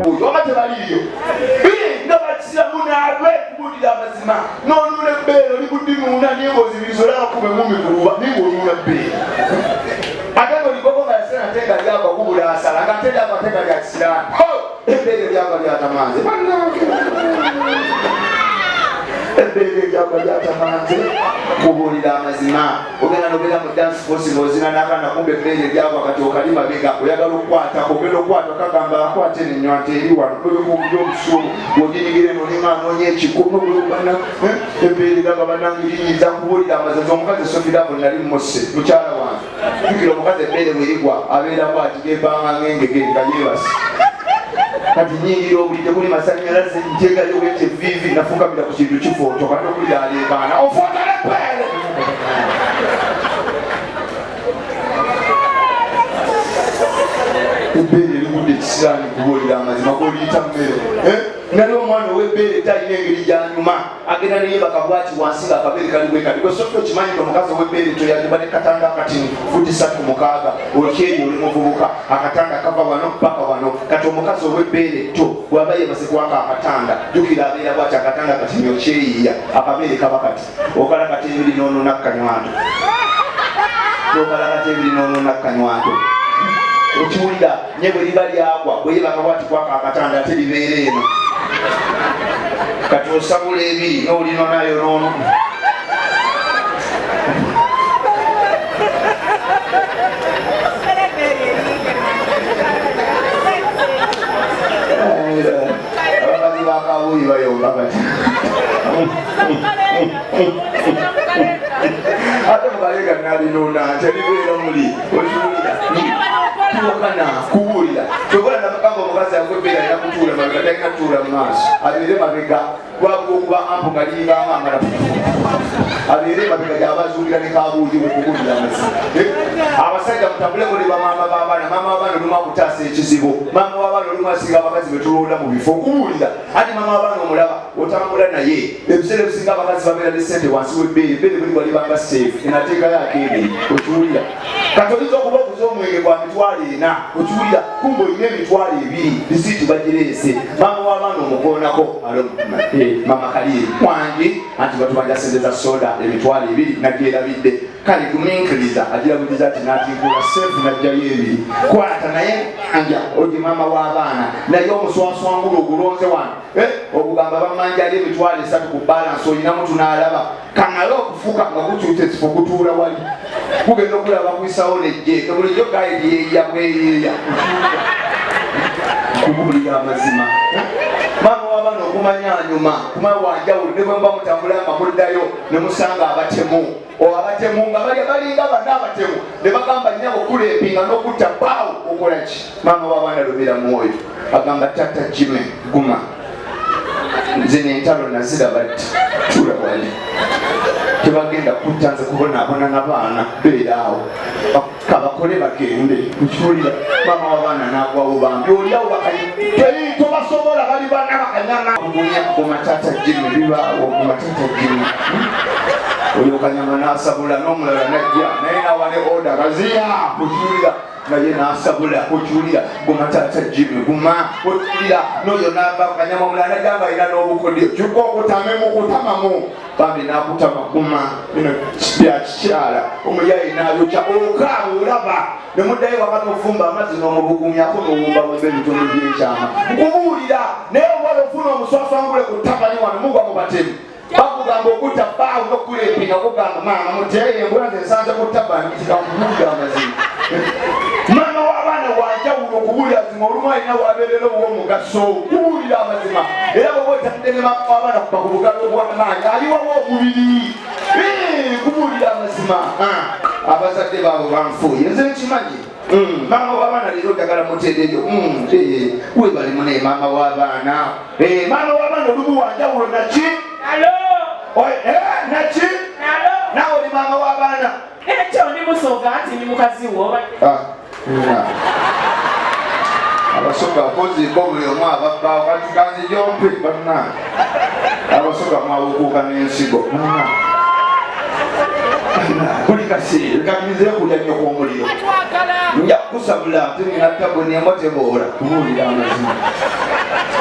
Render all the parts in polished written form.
wabate baliyo nga bakisiramu naabwe kubulira amazima n'onuna ebbeero likudimuuna niengozibirizo lakube mumikuluba ningonuna bbeero ate ngolikoko nga yasena tenga lyagwa kubula asala nga ate lyagwa tenga lya kisiraani ebbeere lyagwa lyatamanze ebbeere lyagwa lyatamanze kubulira amazima ogenda nogenda mu dance force ng'ozina n'akaana kumbe ebbeere lyagwa kati okali mabega oyagala okukwatako ogenda okukwata kagamba akwate nenywante eri wano kwebekubulya obusuulu bw'oginyigire nolima anoonya ekikono bulubana ebbeere lyagwa banangiriyinza kubulira amazima omukazi sofirabo nali musse mukyala wange jukira omukazi ebbeere bwerigwa abeera bwati gebanga ng'engege nga yeebase kati nyingira obulidde kuli masanyalaze ntegayo wete vivi nafukamira ku kintu kifooto kati okulira aleekaana ofoota nebbeere ebbeere erigudde ekisiraani kubuulira amazima goliyita mmere nali omwana ow'ebbeere talina engeri gyanyuma agenda neyebaka bwati wansi nga akabeere kali bwekati gwe sofi okimanyire omukazi ow'ebbeere toyaliba ne katanda akatini futi 36 okyeri oli muvubuka akatanda kava wano paka wano kati omukazi ow'ebbeere to bwaba yebase kwaka akatanda jukira abeera bwati akatanda katini okyeyiya akabeere kaba kati okala kati ebiri n'ononakanywanto okala kati ebiri n'ononakanywanto okiwulira nye bwe liba lyagwa bwe yebaka bwati kwaka akatanda ate libeera eno kati osabula ebiri n'olino nayo n'ono abakazi bakabuuyi bayomba kati ate mukalega nalinona nti libeera muli okiwulira tuokana kubuulira tokola namakamba omukazi akwebbeera alina kutuula mabega talina kutuula mu maaso abeere mabega lwakuba okuba ampu nga liyinganga amala abeere mabega gyabazuulira ne kabuuyi bwe kubuulira amazima abasajja mutambuleko ne bamaama b'abaana maama w'abaana olumu akutaasa ekizibu maama w'abaana olumu asinga abakazi betulonda mu bifo okubuulira ati maama w'abaana omulaba otambula naye ebiseera ebisinga abakazi babeera ne ssente wansi w'ebbeere ebbeere bwe libalibanga seefu enateekayo ak'ebiri okiwulira kati oyinza okuba okuza omwenge gwa mitwalo 4 okiwulira kumbe olina emitwalo 2 lisiiti bagireese maama w'abaana omukoonako mama Kaliiri wange anti batubanja sente za soda emitwalo 2 nagerabidde kale kuminkiriza agirabuliza ati natinkula seefu najjayo ebiri kwata naye anja ogi maama w'abaana naye omuswaswangula ogulonze wano okugamba bamanjali emitwalo 3 ku balansi olinamu tunaalaba kamale okufuka nga gukyuta ekifo gutuula wali kugenda okulaba kwisawo nejjeeke bulijjo gaidi yeeya bweyeeya kubuulira amazima maama w'abaana okumanya nyuma kumanya wanjawulo ne bwe mba mutambula nga muddayo ne musanga abatemu abatemu nga balinga bana abatemu ne bagamba nnyabo kulepinga n'okutta baawo okola ki maama w'abaana lubira mwoyo agamba tata jime guma nze n'entalo naziraba ddi tuula wali tebagenda kutta nze kubonaabona n'abaana beeraawo kabakole bagende kukiwulira maama w'abaana n'agwawo bambi oliawo bakayiteri tobasobola bali bana bakanyama kugunya kumatata jimi bibaawo kumatata jimi oyo kanyama n'asabula n'omulala najja naye nawane oda gaziya kukiwulira naye n'asabula kukiwulira kumatata jimi guma kukiwulira n'oyo n'ava kanyama omulala najjanga alina n'obukodyo kyuka okutamemu kutamamu bambi n'akutama guma bino bya kikyala omuyayi n'ayokya okaawe olaba ne muddayo wakati ofumba amazzi n'omubugumyako n'owumbawumba ebitundu by'ekyama nkubuulira naye obwala ofuna omuswaswangule ku ttapani wano mugwa mu batemu bakugamba okutta baawo n'okulepinga kugamba maama muteye embulaze esanze ku ttapani kikamubuulira amazima maama w'abaana wanjawulo okubuulira zima olumu alina wabeerera ow'omugaso kubuulira amazima era bwoba otadde ne maama w'abaana kuba ku bugalo obw'amaanyi aliwawo omubiri kubuulira amazima abazadde baabo banfuuye nze nkimanyi maama w'abaana leero ddagala muteereyo webalimu naye maama w'abaana maama w'abaana olumu wanjawulo naki naki naawe oli maama w'abaana ekyo ndi musonga ati ndi mukazi wo abasoga kozimba buli omu ababbaawo kati kanzi gyompi batuna abasoga mwawukuuka n'ensigo kuli kaseera kakirize kulya nnyo kw'omuliro nja kukusabula ate ninatabonemo teboola kubuulira amazima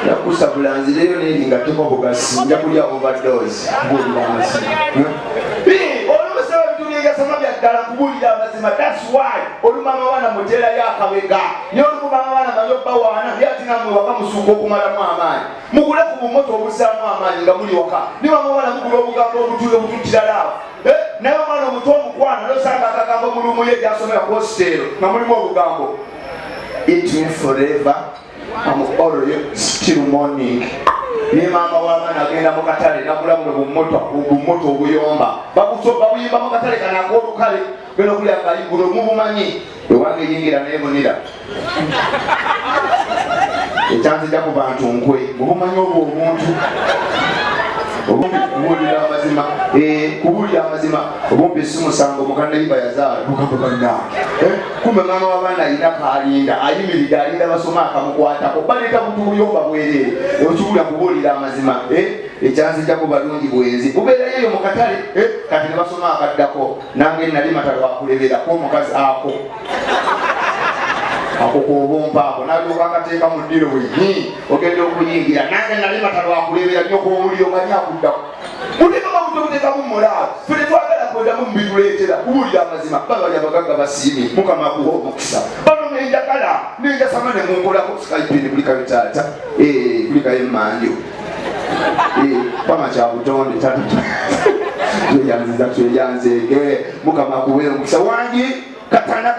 nja kukusabula nzireyo neeringa teko bugasi nja kulya overdose kubuulira amazima olumusaba bituligasoma byaddala kubuulira amazima. That's why olumama wana muteerayo akabega naye olumama wana mayobba waana naye ati namwe waka musuuka okumalamu amaanyi mugule ku bumoto obuzaamu amaanyi nga muli waka ne mama wana mugula obugambo obutuule obututtira laavu naye omwana omuto omukwana nosanga akagambo mulumu ye gyasomera ku hositeero nga mulimu obugambo eat me forever I'm already still morning. Ni mama w'abaana agenda mu katale nagula bumoto obuyomba babuyimba mu katale kana ak'olukale genda okulya ngaligula mubumanyi ewange yingira neebonera ekyanzija ku bantu nkwe mubumanyi obwo obuntu kubuulira amazima kubuulira amazima obumpi si musango mukannayiba yazaala mugamba bannange kumbe mama w'abaana alina kaalinda ayimiridde alinda basoma akamukwatako baleeta butubuyomba bwereere okibulira kubuulira amazima ekyanzijjako balungi bwenzi bubeerayo eyo mu katale kati ne basoma akaddako nange nali matalo akuleberako omukazi ako akokobompa ako nalyoka akateeka mu ddiro bwenyi ogenda okuyingira nange nali matalo akulebera nnyo kw'omuliro nga nyakuddako mutekama butobuteekamu mulaalo fene twagala kwendamu mubituleetera kubuulira amazima babali abagagga basiimi mukama akuwa omukisa bano nenjagala nenjasama ne munkolako skypini kulikayo taata kulikayo emmanjo pama kyabutonde tata tweyanziza tweyanzeege mukama akuwa omukisa wangi katana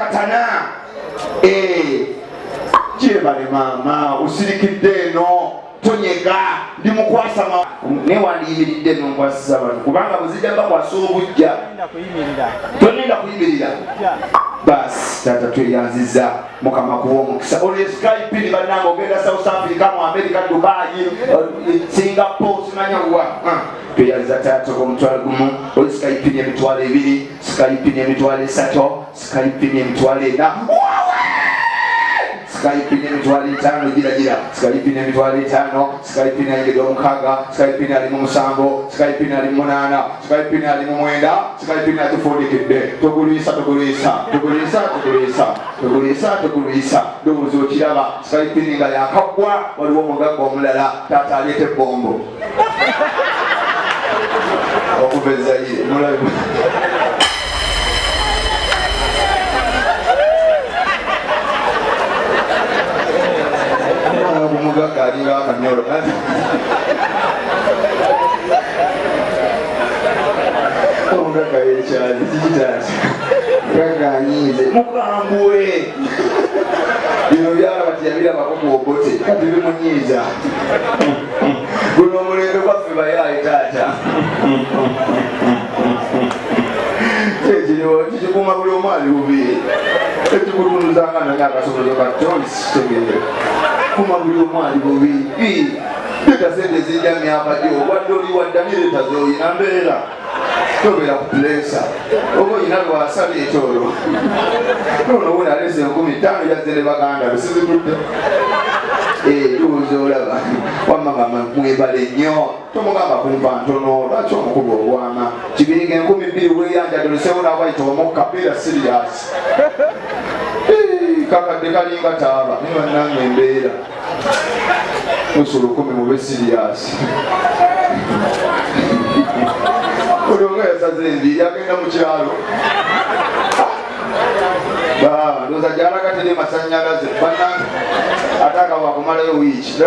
kyebale maama osirikidde eno tonyega ndi mukwasa newandiyimiridde eno nkwasiza abantu kubanga bwezijja bakwasa obujja tonenda kuyimirira basi tata tweyanziza mukama kuwa omukisa olwo skypini bannanga ogenda South Africa mu America Dubai Singapore simanya wa tweyanziza tata omutwalo gumu oli skypini emitwalo 2 skypini emitwalo 3 skypini emitwalo 4 Skypini emitwalo 5 gira Skypini emitwalo 5 Skypini ayingidde 6 Skypini ali mu 7 Skypini ali mu 8 Skypini ali mu 9 Skypini atufundikidde tugulisa ndowooza okiraba Skypini nga yakagwa waliwo omugagga omulala taata aleeta ebbombo okuvezaire mulabe omugagga alinga akanyolo omugagga yekyali kikitaati mugagga anyiize mukambwe bino byala batiyabirabako kuobote kati bimunyiiza guno omulembe gwaffe bayaye taata ekiriwo kikikuuma buli omu ali bubi ekikutunuzanga nanye akasobozo katonsi tegere kuma buli omu ali bubi leeta sente zijja myaka gyo wadde oli waddanireta zoyina mbeera tobeera ku pulesa oba oyina lwasa leeta olwo nono wona alese 15 yazzere baganda lusizitudde tubuza olaba wamama mwebale nnyo tomugamba kumpa ntono lwaki omukuba obwama kibiriga 2000 weyanjadolisewo nabaita omukka beera siriyasi kakadde kalinga taaba ni bannange embeera musolo 10 mube siriyasi olonga yasaze enviiri agenda mu kyalo ndoza gyalagatere masanyalaze bannange ataka wakumalayo wiiki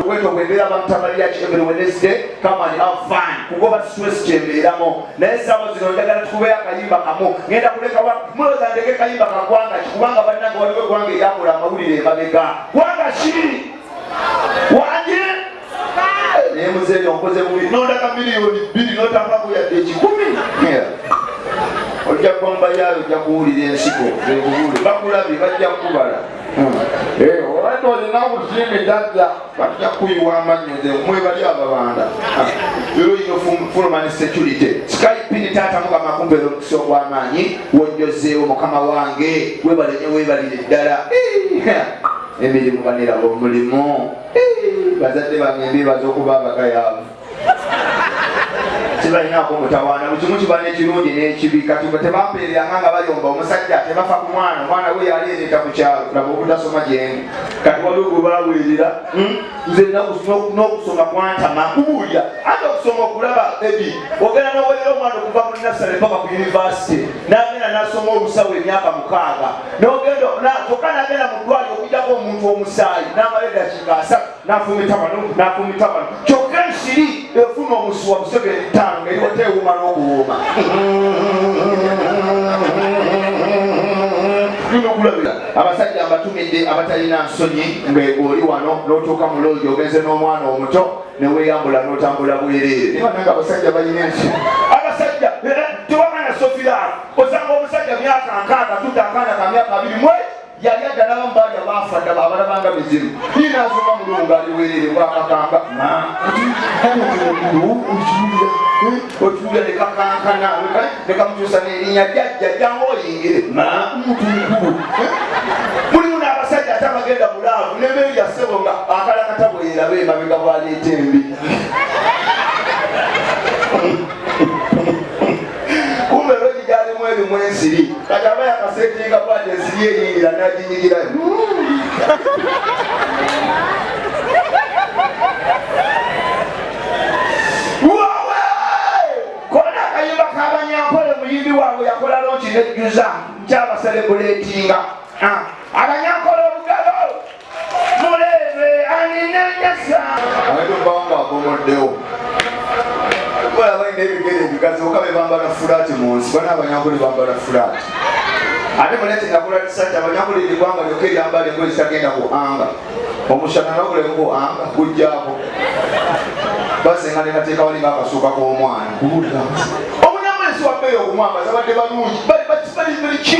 weto kwembeera bamutabalira every Wednesday come and have fun kugoba stress kyembeeramo naye saawa zino njagala tukubeyo akayimba kamu ngenda kuleka muloza ndeke kayimba kakwanga kubanga bannange waliwo eggwanga eryakola amawulire emabega gwanga ki wanje naye muzeeyi onkoze bubi nondaka miliyoni 2 notampaku yadde 10 ojja kwamba yayo ojja kuwulira ensiko zekubuule bakulabye bajja kukubala olwadde olina busiimi dajja bajja kuyiwa amannyo ze mwebali ababanda ero ino fulman security skypini taata mukama kumbeera omukisa ogw'amaanyi wonjozeewo mukama wange webalenye webalire ddala emirimu baniraba omulimu bazadde bange mbebaza okuba abagayaavu kibalinaako mutawaana bukimu kiba n'ekirungi n'ekibi kati nga tebampeereranga nga bayomba omusajja tebafa ku omwana we yaleereeta ku kyalo laba obutasoma gyendi kati waliwo gwe baweerera nze n'okusoma kwantama kubuulya ate okusoma okulaba ebi ogenda n'oweerera omwana okuva mu nasale paka ku yunivasite n'agenda n'asoma obusawo emyaka 6 kyokka n'agenda mu ddwaliro okujjako omuntu omusaayi n'amala eddakiika 3 n'afumita bano kyokka ensiri efuna omusuwa busege 5 ngeri wateewuma n'okuwooma nokulabira abasajja abatumidde abatalina nsonyi ng'oli wano n'otuuka mu loogi ogenze n'omwana omuto neweeyambula n'otambula bwereere nibananga abasajja balina ensi abasajja tewakana sofiraako osanga omusajja myaka 6 tuta akaana ka myaka 2 yali addala bambaja baafa ddala abalabanga mizimu ninazuma mulungu aliweerere bwakakanga otuulira nekakankana nekamutuusa n'erinnya jjajja jangu oyingire mutunkulu mulimu n'abasajja ate abagenda bulaavu nebeerya ssebo nga akalakata bweyerabe emabega bwaleeta embi kumbe lwegi gyalimu ebimu ensiri kati aba yakasetinga bwati ensiri eyingira n'aginyigirayo kona akayimba k'abanyankole muyimbi waabwe yakola lonki nejjuza nkyabaselebuleetinga abanyankole obugalo mulebe aninanyasa abaitumbawanga akomoddewo kola balina ebigere ebigazi oka bebambala fulaati mu nsi bana abanyankole bambala fulaati ate mulete nakula tisati abanyankole ligwanga lyoka eryambala engoye zitagenda ku anga omushana nagulemuku anga gujjaako basenga nenateeka walinga akasuuka k'omwana omunyamwezi wabbeeyo okumwambaza badde balungi bali ki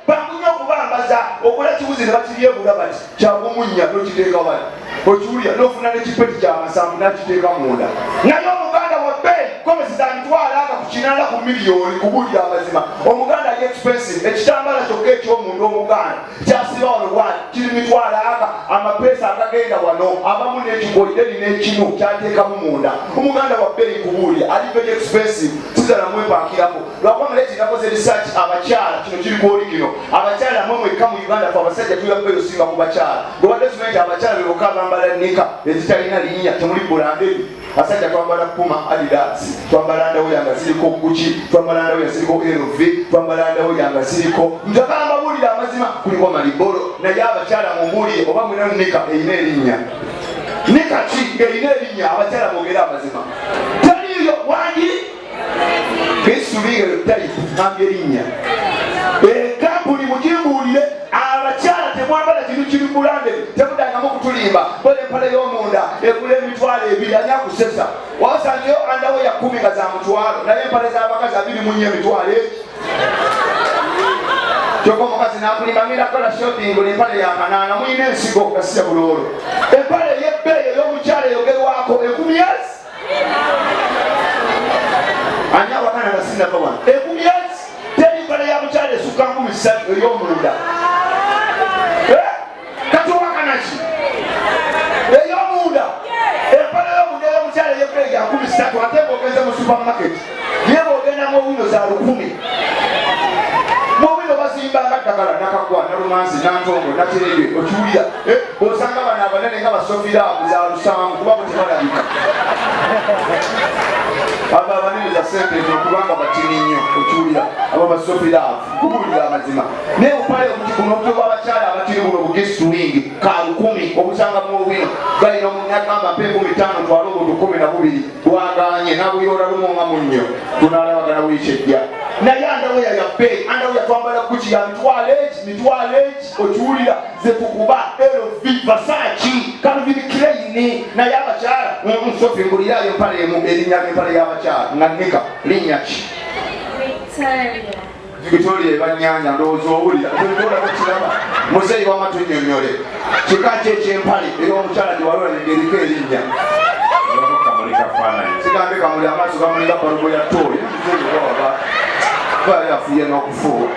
bangunya okubambaza okola kibuzi ne bakiryebula bati kyakumunya nokiteeka bali okiwulya nofuna nekipeti kyamasanvu nakiteeka munda naye omuganda wabbeeyi komesiza mitwalaga ku 8 ku miliyoni kubuulira amazima omuganda ali expensive ekitambala kyokka eky'omuntu omuganda kyasiba wano bwati kiri mitwalaga amapeesa agagenda wano abamu n'ekigolideni n'ekimu kyateekamu munda omuganda wabbeeyi kubuulya ali very expensive sizalamu epaakirako lwakwamaleeti nakoze research abakyala kino kiri kwoli kino abakyala mwe mwekka mu Uganda fe abasajja tuyabbeeyo singa ku bakyala gobadde simanyi abakyala bebokka bambala nika ezitalina linnya temuli bulandebi basajja twambala Puma Adidas twambala ndawoya nga ziriko Gucci twambala ndawoya ziriko LV twambala ndawoya nga ziriko njagala mbabulira amazima kuliko Maliboro naye abakyala mumbuulire oba mwina nika erina erinnya nika ki ng'erina erinnya abakyala mwogere amazima taliyo wangi kesubire tayi nambye erinnya kampuni mukimbuulire abakyala temwambala kintu kiri bulande temudangamu kutulimba bole empale y'omunda egula emitwalo 2 ani akusesa wasanzeyo andawo ya 10 nga za mutwalo naye empale z'abakazi 24 emitwalo eki kyokka omukazi n'akulimamira kola shopping empale ya 8 muyina ensigo gasija buloolo empale y'ebbeeyi ey'omukyala eyogerwako 10 ani abakana basinako wano 10 empale ya mukyala esukka 3 ey'omunda katuwakanaki ey'omunda empale y'omunda ey'omukyala ey'ebbeeyi ya 13 ate ng'ogenze mu supermarket ye ng'ogenda mu wino za 10 mu wino bazimbanga ddagala nakagwa nalumansi nantongo nakiregye okiwulira osanga bano abanene nga basofiraamu za lusangu kuba kutebalabika abo abanene za sente okubanga batini nnyo okiwulira abo basofiraamu kubuulira amazima naye opale kuno obutwe bw'abakyala abatini buno bugesulingi ka 10 obusanga mu wino balina omunyagamba mpe 15 twala obuntu 12 bwaganye nabuyoola lumu nga munnyo tunaalabagana wiikyejja naye andawoya yabbeeyi andawoya twambala Gucci ya mitwalo egi okiwulira ze tukuba LV Versace Calvin Klein naye abakyala nsofingulirayo empale emu erinnya ly'empale y'abakyala nga nika linnya ki Victoria ebanyanya ndowooza owulira olakokiraba muzeeyi wamatu nnyonnyole kika ki ekyempale era omukyala gye walola nengeriko erinnya sigambe kamuli amaaso gamulira balubo ya tooli baali afuye n'okufuuka